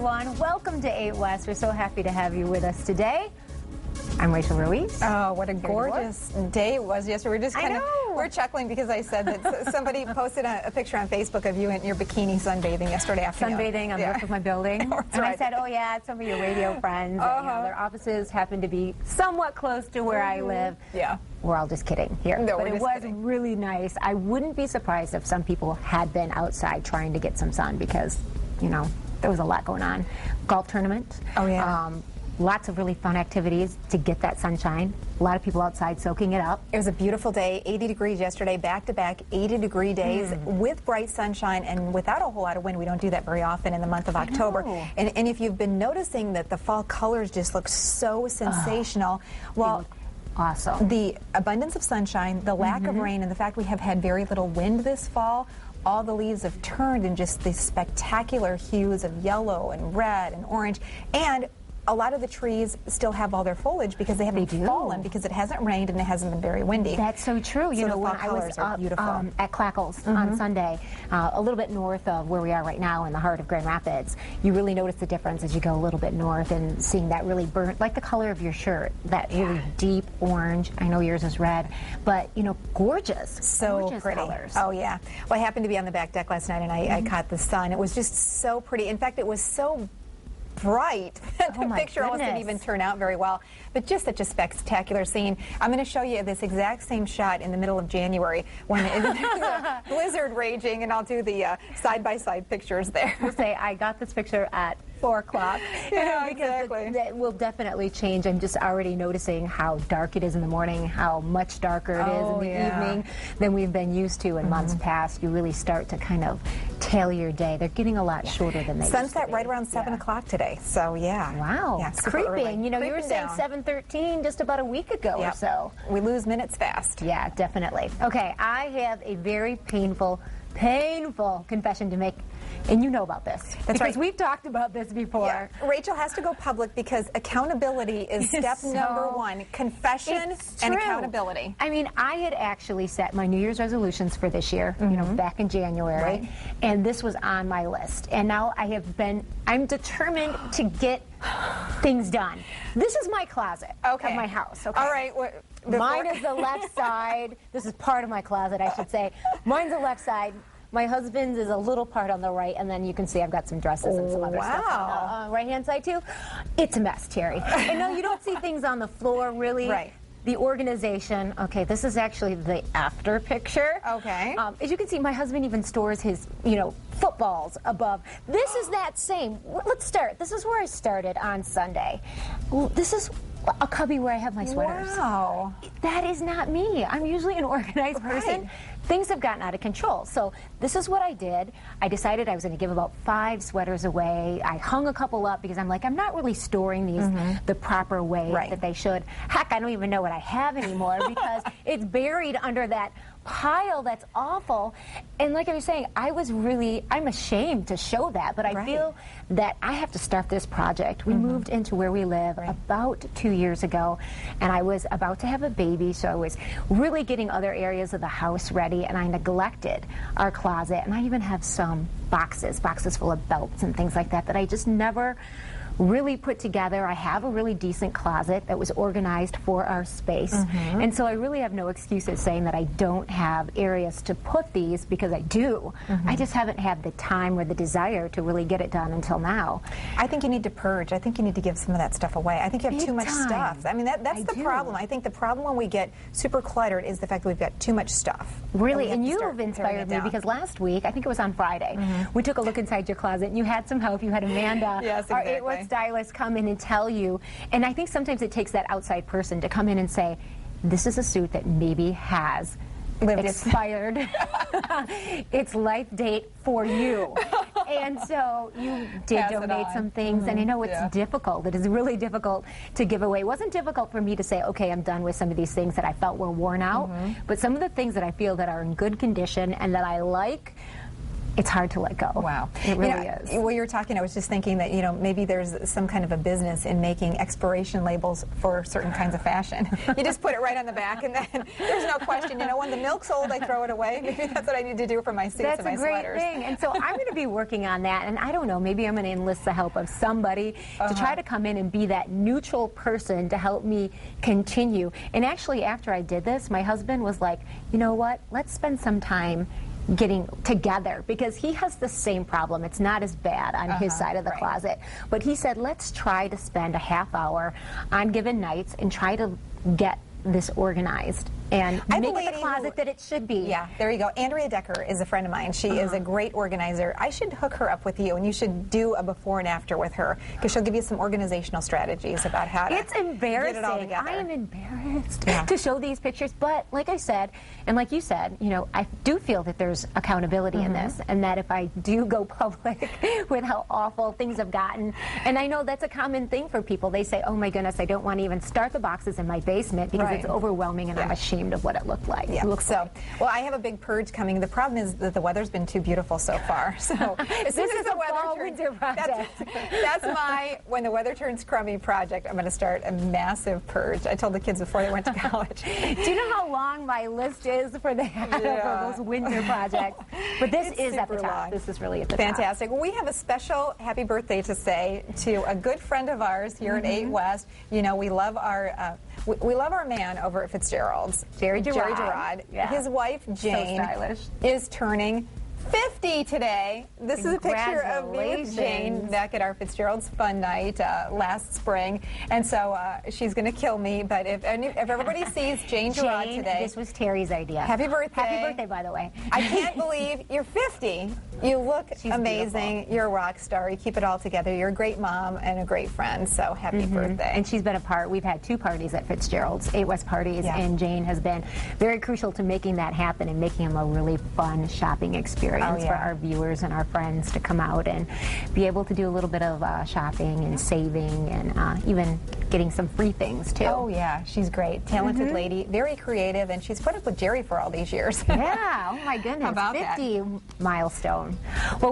everyone. Welcome to 8 West. We're so happy to have you with us today. I'm Racheal Ruiz. Oh, what a gorgeous day it was yesterday. We're just kind of, we're chuckling because I said that somebody posted a picture on Facebook of you in your bikini sunbathing yesterday afternoon. Sunbathing on the roof of my building. And I said, oh yeah, it's some of your radio friends. And, you know, their offices happen to be somewhat close to where I live. Yeah. We're all just kidding here. No, but it was really nice. I wouldn't be surprised if some people had been outside trying to get some sun because, you know, there was a lot going on. Golf tournament. Oh, yeah. Lots of really fun activities to get that sunshine. A lot of people outside soaking it up. It was a beautiful day, 80 degrees yesterday, back-to-back 80-degree days with bright sunshine and without a whole lot of wind. We don't do that very often in the month of October. And if you've been noticing that the fall colors just look so sensational, well, awesome. The abundance of sunshine, the lack of rain, and the fact we have had very little wind this fall, all the leaves have turned in just these spectacular hues of yellow and red and orange. And a lot of the trees still have all their foliage because they haven't fallen because it hasn't rained and it hasn't been very windy. That's so true. You so know, when I was up at Clackles on Sunday, a little bit north of where we are right now in the heart of Grand Rapids, you really notice the difference as you go a little bit north and seeing that really burnt, like the color of your shirt, that really deep orange. I know yours is red, but, you know, gorgeous. So gorgeous pretty. colors. Oh, yeah. Well, I happened to be on the back deck last night and I caught the sun. It was just so pretty. In fact, it was so bright. The picture almost didn't even turn out very well, but just such a spectacular scene. I'm going to show you this exact same shot in the middle of January when there's a blizzard raging, and I'll do the side-by-side pictures there. I'll say I got this picture at 4 o'clock. Yeah, because exactly. That will definitely change. I'm just already noticing how dark it is in the morning, how much darker it is in the evening than we've been used to in months past. You really start to kind of tailor your day. They're getting a lot shorter than they used to be. Sunset right around 7 o'clock today, so yeah. Wow, yeah, it's creeping. Early. You know, you were saying 7:13 just about a week ago or so. We lose minutes fast. Yeah, definitely. Okay, I have a very painful confession to make. And you know about this. That's right. Because we've talked about this before. Yeah. Racheal has to go public because accountability is step number one. Confession and accountability. I mean, I had actually set my New Year's resolutions for this year, you know, back in January, and this was on my list. And now I'm determined to get things done. This is my closet of my house. Okay. All right. Mine is the left side. This is part of my closet, I should say. Mine's the left side. My husband's is a little part on the right, and then you can see I've got some dresses and some other stuff on the right-hand side, too. It's a mess, Terry. And no, you don't see things on the floor, really. Right. The organization, okay, this is actually the after picture. Okay. As you can see, my husband even stores his, you know, footballs above. This is that same. Let's start. This is where I started on Sunday. This is a cubby where I have my sweaters. Wow. That is not me. I'm usually an organized person. Things have gotten out of control. So this is what I did. I decided I was going to give about 5 sweaters away. I hung a couple up because I'm like, I'm not really storing these the proper way that they should. Heck, I don't even know what I have anymore because it's buried under that pile that's awful. And like I was saying, I'm ashamed to show that, but I feel that I have to start this project. We moved into where we live about 2 years ago, and I was about to have a baby, so I was really getting other areas of the house ready, and I neglected our closet, and I even have some boxes full of belts and things like that I just never really put together. I have a really decent closet that was organized for our space, and so I really have no excuses saying that I don't have areas to put these, because I do. I just haven't had the time or the desire to really get it done until now. I think you need to purge. I think you need to give some of that stuff away. I think you have too much stuff. I mean, that's the problem. I think the problem when we get super cluttered is the fact that we've got too much stuff. Really, and you have inspired me because last week, I think it was on Friday, we took a look inside your closet and you had some help. You had Amanda, our 8 West stylist, come in and tell you. And I think sometimes it takes that outside person to come in and say, this is a suit that maybe has expired its life date for you. And so you did donate some things, and I know it's difficult. It is really difficult to give away. It wasn't difficult for me to say, okay, I'm done with some of these things that I felt were worn out, but some of the things that I feel that are in good condition and that I like, it's hard to let go. Wow. It really is. While you were talking, I was just thinking that, maybe there's some kind of a business in making expiration labels for certain kinds of fashion. You just put it right on the back, and then there's no question. When the milk's old, I throw it away. Maybe that's what I need to do for my suits and my sweaters. That's a great thing. And so I'm going to be working on that, and I don't know, maybe I'm going to enlist the help of somebody to try to come in and be that neutral person to help me continue. And actually, after I did this, my husband was like, you know what, let's spend some time getting together, because he has the same problem. It's not as bad on his side of the closet. But he said, let's try to spend a half hour on given nights and try to get this organized and make it the closet that it should be. Yeah, there you go. Andrea Decker is a friend of mine. She is a great organizer. I should hook her up with you, and you should do a before and after with her, because she'll give you some organizational strategies about how to It's embarrassing. get it all together. I am embarrassed to show these pictures, but like I said, and like you said, I do feel that there's accountability in this, and that if I do go public with how awful things have gotten, and I know that's a common thing for people. They say, oh my goodness, I don't want to even start the boxes in my basement because it's overwhelming, and I'm ashamed of what it looked like. Yeah. Well, I have a big purge coming. The problem is that the weather's been too beautiful so far. So as soon as the weather winter project. That's my when the weather turns crummy project. I'm going to start a massive purge. I told the kids before they went to college. Do you know how long my list is for for those winter projects? But this is at the top. Long. This is really at the Fantastic. Well, we have a special happy birthday to say to a good friend of ours here at 8 West. We love our we love our man over at Fitzgerald's. Jerry Girod. Yeah. His wife, Jane, is turning 50 today. This is a picture of me with Jane back at our Fitzgerald's Fun Night last spring. And so she's going to kill me. But if everybody sees Jane Girod today. This was Terry's idea. Happy birthday. Happy birthday, by the way. I can't believe you're 50. You look amazing. Beautiful. You're a rock star. You keep it all together. You're a great mom and a great friend. So happy birthday. And she's been a part. We've had 2 parties at Fitzgerald's, 8 West parties, and Jane has been very crucial to making that happen and making them a really fun shopping experience for our viewers and our friends to come out and be able to do a little bit of shopping and saving and even getting some free things too. Oh yeah, she's great. Talented lady, very creative, and she's put up with Jerry for all these years. Yeah, oh my goodness. How about 50 milestone. Well,